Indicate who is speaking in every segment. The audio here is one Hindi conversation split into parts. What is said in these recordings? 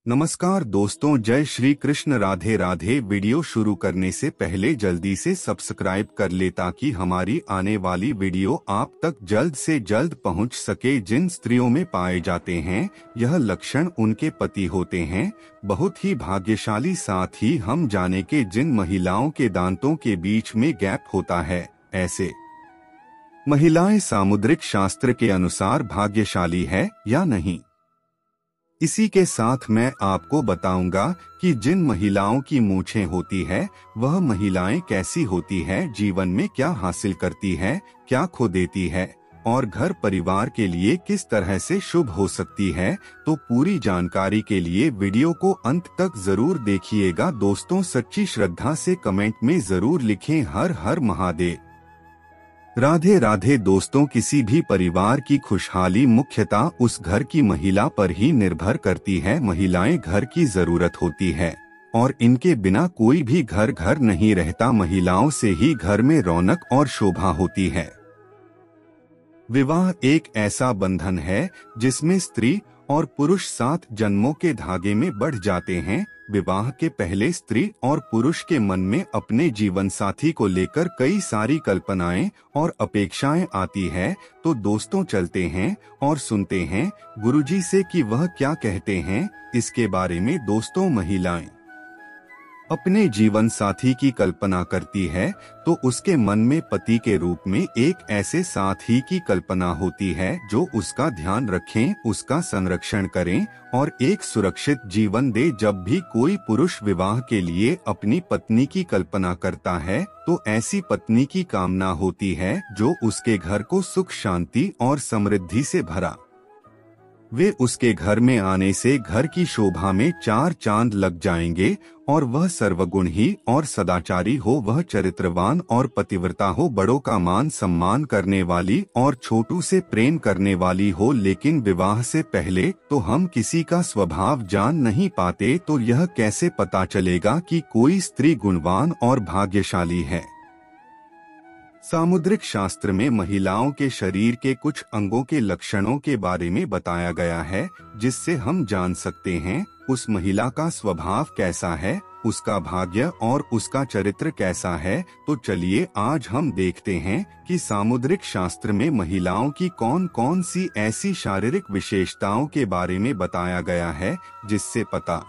Speaker 1: नमस्कार दोस्तों, जय श्री कृष्ण। राधे राधे। वीडियो शुरू करने से पहले जल्दी से सब्सक्राइब कर ले ताकि हमारी आने वाली वीडियो आप तक जल्द से जल्द पहुंच सके। जिन स्त्रियों में पाए जाते हैं यह लक्षण उनके पति होते हैं बहुत ही भाग्यशाली। साथ ही हम जाने के जिन महिलाओं के दांतों के बीच में गैप होता है, ऐसे महिलाएं सामुद्रिक शास्त्र के अनुसार भाग्यशाली है या नहीं। इसी के साथ मैं आपको बताऊंगा कि जिन महिलाओं की मूछें होती है वह महिलाएं कैसी होती है, जीवन में क्या हासिल करती है, क्या खो देती है और घर परिवार के लिए किस तरह से शुभ हो सकती है। तो पूरी जानकारी के लिए वीडियो को अंत तक जरूर देखिएगा। दोस्तों, सच्ची श्रद्धा से कमेंट में जरूर लिखें हर हर महादेव। राधे राधे। दोस्तों, किसी भी परिवार की खुशहाली मुख्यतः उस घर की महिला पर ही निर्भर करती है। महिलाएं घर की जरूरत होती है और इनके बिना कोई भी घर नहीं रहता। महिलाओं से ही घर में रौनक और शोभा होती है। विवाह एक ऐसा बंधन है जिसमें स्त्री और पुरुष 7 जन्मों के धागे में बढ़ जाते हैं। विवाह के पहले स्त्री और पुरुष के मन में अपने जीवन साथी को लेकर कई सारी कल्पनाएं और अपेक्षाएं आती है। तो दोस्तों, चलते हैं और सुनते हैं गुरुजी से कि वह क्या कहते हैं इसके बारे में। दोस्तों, महिलाएं अपने जीवन साथी की कल्पना करती है तो उसके मन में पति के रूप में एक ऐसे साथी की कल्पना होती है जो उसका ध्यान रखें, उसका संरक्षण करें और एक सुरक्षित जीवन दे। जब भी कोई पुरुष विवाह के लिए अपनी पत्नी की कल्पना करता है तो ऐसी पत्नी की कामना होती है जो उसके घर को सुख, शांति और समृद्धि से भरा। वे उसके घर में आने से घर की शोभा में 4 चांद लग जाएंगे और वह सर्वगुण ही और सदाचारी हो, वह चरित्रवान और पतिव्रता हो, बड़ों का मान सम्मान करने वाली और छोटू से प्रेम करने वाली हो। लेकिन विवाह से पहले तो हम किसी का स्वभाव जान नहीं पाते, तो यह कैसे पता चलेगा कि कोई स्त्री गुणवान और भाग्यशाली है। सामुद्रिक शास्त्र में महिलाओं के शरीर के कुछ अंगों के लक्षणों के बारे में बताया गया है जिससे हम जान सकते हैं उस महिला का स्वभाव कैसा है, उसका भाग्य और उसका चरित्र कैसा है। तो चलिए आज हम देखते हैं कि सामुद्रिक शास्त्र में महिलाओं की कौन कौन सी ऐसी शारीरिक विशेषताओं के बारे में बताया गया है जिससे पता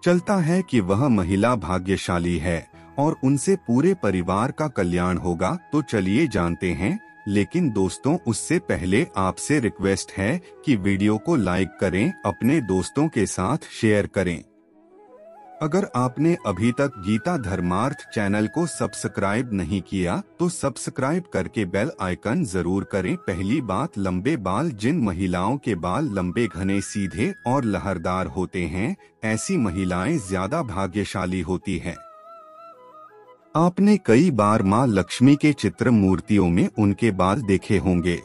Speaker 1: चलता है कि वह महिला भाग्यशाली है और उनसे पूरे परिवार का कल्याण होगा। तो चलिए जानते हैं। लेकिन दोस्तों, उससे पहले आपसे रिक्वेस्ट है कि वीडियो को लाइक करें, अपने दोस्तों के साथ शेयर करें। अगर आपने अभी तक गीता धर्मार्थ चैनल को सब्सक्राइब नहीं किया तो सब्सक्राइब करके बेल आइकन जरूर करें। पहली बात, लंबे बाल। जिन महिलाओं के बाल लंबे, घने, सीधे और लहरदार होते हैं ऐसी महिलाएं ज्यादा भाग्यशाली होती है। आपने कई बार मां लक्ष्मी के चित्र मूर्तियों में उनके बाल देखे होंगे।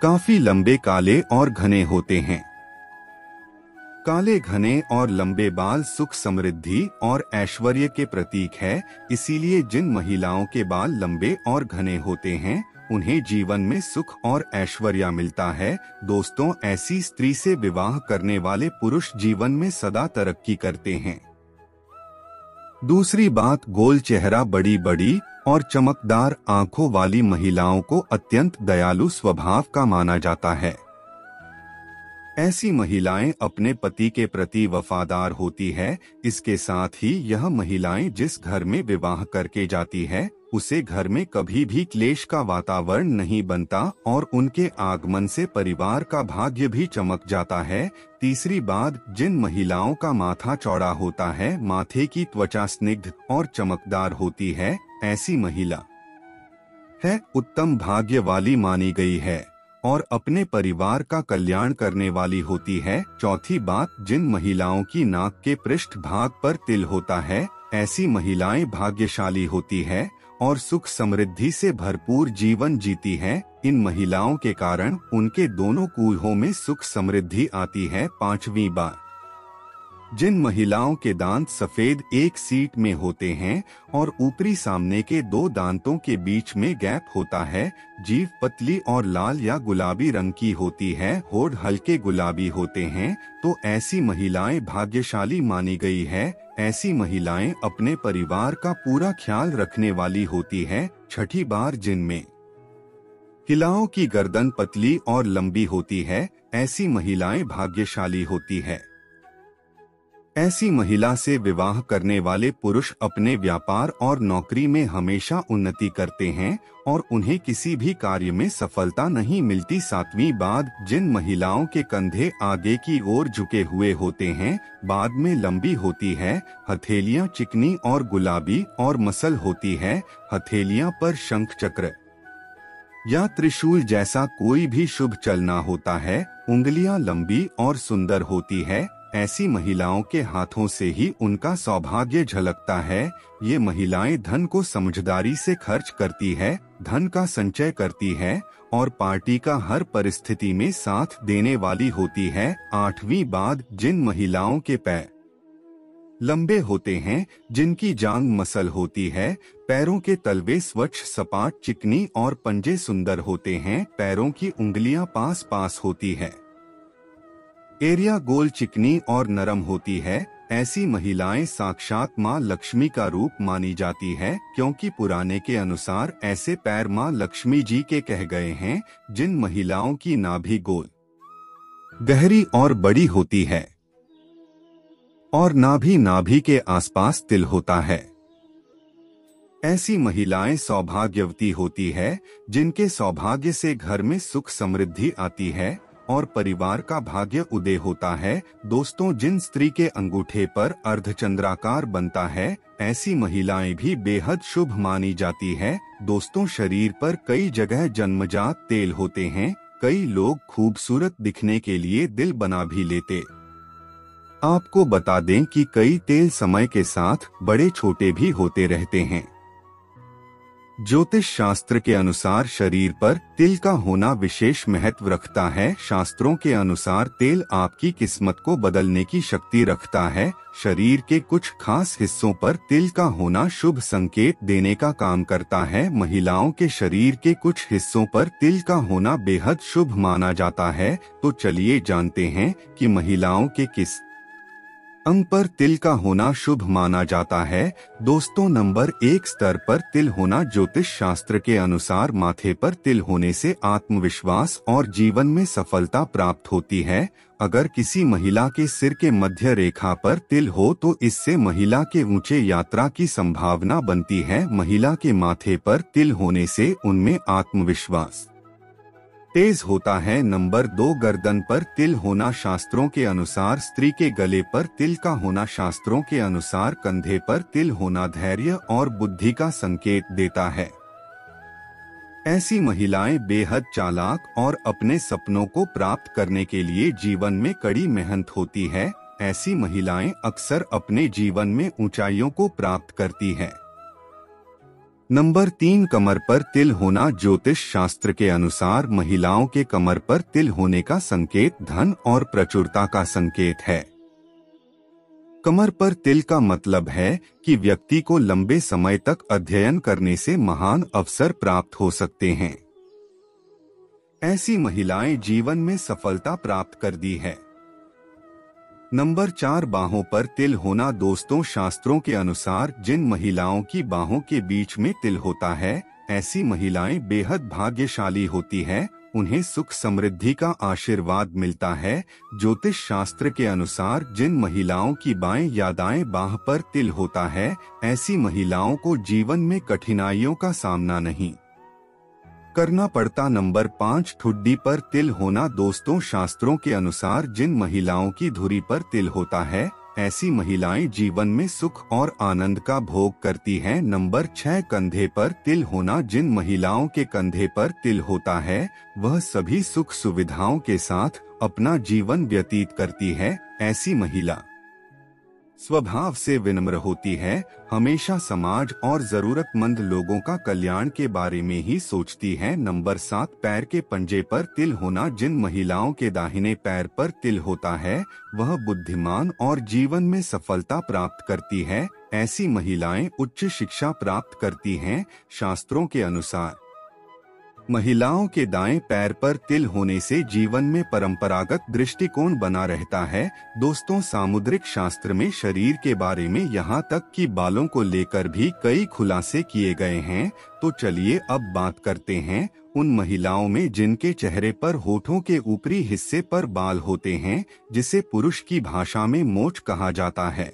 Speaker 1: काफी लंबे, काले और घने होते हैं। काले, घने और लंबे बाल सुख, समृद्धि और ऐश्वर्य के प्रतीक है। इसीलिए जिन महिलाओं के बाल लंबे और घने होते हैं उन्हें जीवन में सुख और ऐश्वर्य मिलता है। दोस्तों, ऐसी स्त्री से विवाह करने वाले पुरुष जीवन में सदा तरक्की करते हैं। दूसरी बात, गोल चेहरा, बड़ी बड़ी और चमकदार आंखों वाली महिलाओं को अत्यंत दयालु स्वभाव का माना जाता है। ऐसी महिलाएं अपने पति के प्रति वफादार होती है। इसके साथ ही यह महिलाएं जिस घर में विवाह करके जाती है उसे घर में कभी भी क्लेश का वातावरण नहीं बनता और उनके आगमन से परिवार का भाग्य भी चमक जाता है। तीसरी बात, जिन महिलाओं का माथा चौड़ा होता है, माथे की त्वचा स्निग्ध और चमकदार होती है, ऐसी महिला है उत्तम भाग्य वाली मानी गई है और अपने परिवार का कल्याण करने वाली होती है। चौथी बात, जिन महिलाओं की नाक के पृष्ठ भाग पर तिल होता है ऐसी महिलाएं भाग्यशाली होती है और सुख समृद्धि से भरपूर जीवन जीती है। इन महिलाओं के कारण उनके दोनों कूल्हों में सुख समृद्धि आती है। पांचवी बात, जिन महिलाओं के दांत सफेद एक सीट में होते हैं और ऊपरी सामने के दो दांतों के बीच में गैप होता है, जीभ पतली और लाल या गुलाबी रंग की होती है, होठ हल्के गुलाबी होते हैं, तो ऐसी महिलाएं भाग्यशाली मानी गई है। ऐसी महिलाएं अपने परिवार का पूरा ख्याल रखने वाली होती है। छठी बार जिनमें महिलाओं की गर्दन पतली और लंबी होती है, ऐसी महिलाएं भाग्यशाली होती है। ऐसी महिला से विवाह करने वाले पुरुष अपने व्यापार और नौकरी में हमेशा उन्नति करते हैं और उन्हें किसी भी कार्य में सफलता नहीं मिलती। सातवीं बात, जिन महिलाओं के कंधे आगे की ओर झुके हुए होते हैं, बाद में लंबी होती है, हथेलियां चिकनी और गुलाबी और मसल होती है, हथेलियां पर शंख चक्र या त्रिशूल जैसा कोई भी शुभ चलना होता है, उंगलियां लंबी और सुंदर होती है। ऐसी महिलाओं के हाथों से ही उनका सौभाग्य झलकता है। ये महिलाएं धन को समझदारी से खर्च करती है, धन का संचय करती है और पार्टी का हर परिस्थिति में साथ देने वाली होती है। आठवीं बात, जिन महिलाओं के पैर लंबे होते हैं, जिनकी जांघ मसल होती है, पैरों के तलवे स्वच्छ सपाट चिकनी और पंजे सुंदर होते हैं, पैरों की उंगलियां पास पास होती है, एरिया गोल चिकनी और नरम होती है। ऐसी महिलाएं साक्षात मां लक्ष्मी का रूप मानी जाती है, क्योंकि पुराने के अनुसार ऐसे पैर मां लक्ष्मी जी के कह गए हैं। जिन महिलाओं की नाभि गोल, गहरी और बड़ी होती है और नाभि के आसपास तिल होता है, ऐसी महिलाएं सौभाग्यवती होती है, जिनके सौभाग्य से घर में सुख समृद्धि आती है और परिवार का भाग्य उदय होता है। दोस्तों, जिन स्त्री के अंगूठे पर अर्धचंद्राकार बनता है, ऐसी महिलाएं भी बेहद शुभ मानी जाती है। दोस्तों, शरीर पर कई जगह जन्मजात तेल होते हैं, कई लोग खूबसूरत दिखने के लिए दिल बना भी लेते। आपको बता दें कि कई तेल समय के साथ बड़े छोटे भी होते रहते हैं। ज्योतिष शास्त्र के अनुसार शरीर पर तिल का होना विशेष महत्व रखता है। शास्त्रों के अनुसार तेल आपकी किस्मत को बदलने की शक्ति रखता है। शरीर के कुछ खास हिस्सों पर तिल का होना शुभ संकेत देने का काम करता है। महिलाओं के शरीर के कुछ हिस्सों पर तिल का होना बेहद शुभ माना जाता है। तो चलिए जानते हैं कि महिलाओं के किस अंग पर तिल का होना शुभ माना जाता है। दोस्तों, नंबर 1, स्तर पर तिल होना। ज्योतिष शास्त्र के अनुसार माथे पर तिल होने से आत्मविश्वास और जीवन में सफलता प्राप्त होती है। अगर किसी महिला के सिर के मध्य रेखा पर तिल हो तो इससे महिला के ऊंचे यात्रा की संभावना बनती है। महिला के माथे पर तिल होने से उनमें आत्मविश्वास तेज होता है। नंबर 2, गर्दन पर तिल होना। शास्त्रों के अनुसार स्त्री के गले पर तिल का होना, शास्त्रों के अनुसार कंधे पर तिल होना धैर्य और बुद्धि का संकेत देता है। ऐसी महिलाएं बेहद चालाक और अपने सपनों को प्राप्त करने के लिए जीवन में कड़ी मेहनत होती है। ऐसी महिलाएं अक्सर अपने जीवन में ऊंचाइयों को प्राप्त करती है। नंबर 3, कमर पर तिल होना। ज्योतिष शास्त्र के अनुसार महिलाओं के कमर पर तिल होने का संकेत धन और प्रचुरता का संकेत है। कमर पर तिल का मतलब है कि व्यक्ति को लंबे समय तक अध्ययन करने से महान अवसर प्राप्त हो सकते हैं। ऐसी महिलाएं जीवन में सफलता प्राप्त कर दी है। नंबर 4, बाहों पर तिल होना। दोस्तों, शास्त्रों के अनुसार जिन महिलाओं की बाहों के बीच में तिल होता है, ऐसी महिलाएं बेहद भाग्यशाली होती है। उन्हें सुख समृद्धि का आशीर्वाद मिलता है। ज्योतिष शास्त्र के अनुसार जिन महिलाओं की बाएं या दाएं बाह पर तिल होता है, ऐसी महिलाओं को जीवन में कठिनाइयों का सामना नहीं करना पड़ता। नंबर 5, ठुड्डी पर तिल होना। दोस्तों, शास्त्रों के अनुसार जिन महिलाओं की धुरी पर तिल होता है, ऐसी महिलाएं जीवन में सुख और आनंद का भोग करती हैं। नंबर 6, कंधे पर तिल होना। जिन महिलाओं के कंधे पर तिल होता है, वह सभी सुख सुविधाओं के साथ अपना जीवन व्यतीत करती है। ऐसी महिला स्वभाव से विनम्र होती है, हमेशा समाज और जरूरतमंद लोगों का कल्याण के बारे में ही सोचती है। नंबर 7, पैर के पंजे पर तिल होना। जिन महिलाओं के दाहिने पैर पर तिल होता है वह बुद्धिमान और जीवन में सफलता प्राप्त करती है। ऐसी महिलाएं उच्च शिक्षा प्राप्त करती हैं। शास्त्रों के अनुसार महिलाओं के दाएं पैर पर तिल होने से जीवन में परंपरागत दृष्टिकोण बना रहता है। दोस्तों, सामुद्रिक शास्त्र में शरीर के बारे में यहाँ तक कि बालों को लेकर भी कई खुलासे किए गए हैं। तो चलिए अब बात करते हैं उन महिलाओं में जिनके चेहरे पर होठों के ऊपरी हिस्से पर बाल होते हैं, जिसे पुरुष की भाषा में मोच कहा जाता है।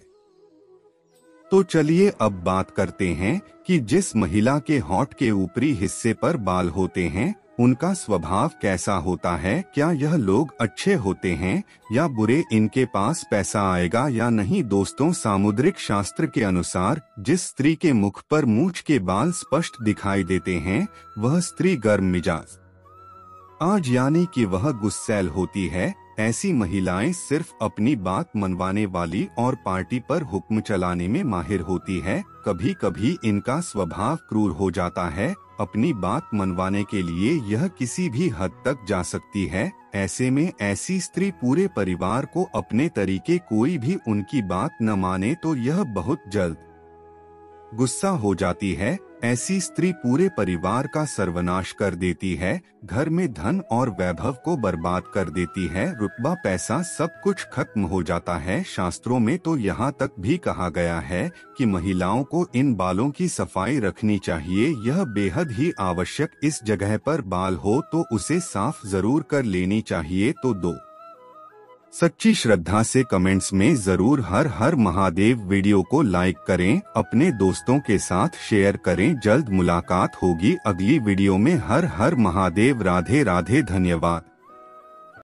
Speaker 1: तो चलिए अब बात करते हैं कि जिस महिला के होठ के ऊपरी हिस्से पर बाल होते हैं उनका स्वभाव कैसा होता है। क्या यह लोग अच्छे होते हैं या बुरे, इनके पास पैसा आएगा या नहीं। दोस्तों, सामुद्रिक शास्त्र के अनुसार जिस स्त्री के मुख पर मूंछ के बाल स्पष्ट दिखाई देते हैं वह स्त्री गर्म मिजाज आज यानी कि वह गुस्सैल होती है। ऐसी महिलाएं सिर्फ अपनी बात मनवाने वाली और पार्टी पर हुक्म चलाने में माहिर होती है। कभी कभी इनका स्वभाव क्रूर हो जाता है। अपनी बात मनवाने के लिए यह किसी भी हद तक जा सकती है। ऐसे में ऐसी स्त्री पूरे परिवार को अपने तरीके, कोई भी उनकी बात न माने तो यह बहुत जल्द गुस्सा हो जाती है। ऐसी स्त्री पूरे परिवार का सर्वनाश कर देती है, घर में धन और वैभव को बर्बाद कर देती है, रुतबा पैसा सब कुछ खत्म हो जाता है। शास्त्रों में तो यहाँ तक भी कहा गया है कि महिलाओं को इन बालों की सफाई रखनी चाहिए, यह बेहद ही आवश्यक। इस जगह पर बाल हो तो उसे साफ जरूर कर लेनी चाहिए। तो दो सच्ची श्रद्धा से कमेंट्स में जरूर हर हर महादेव वीडियो को लाइक करें, अपने दोस्तों के साथ शेयर करें। जल्द मुलाकात होगी अगली वीडियो में। हर हर महादेव। राधे राधे। धन्यवाद।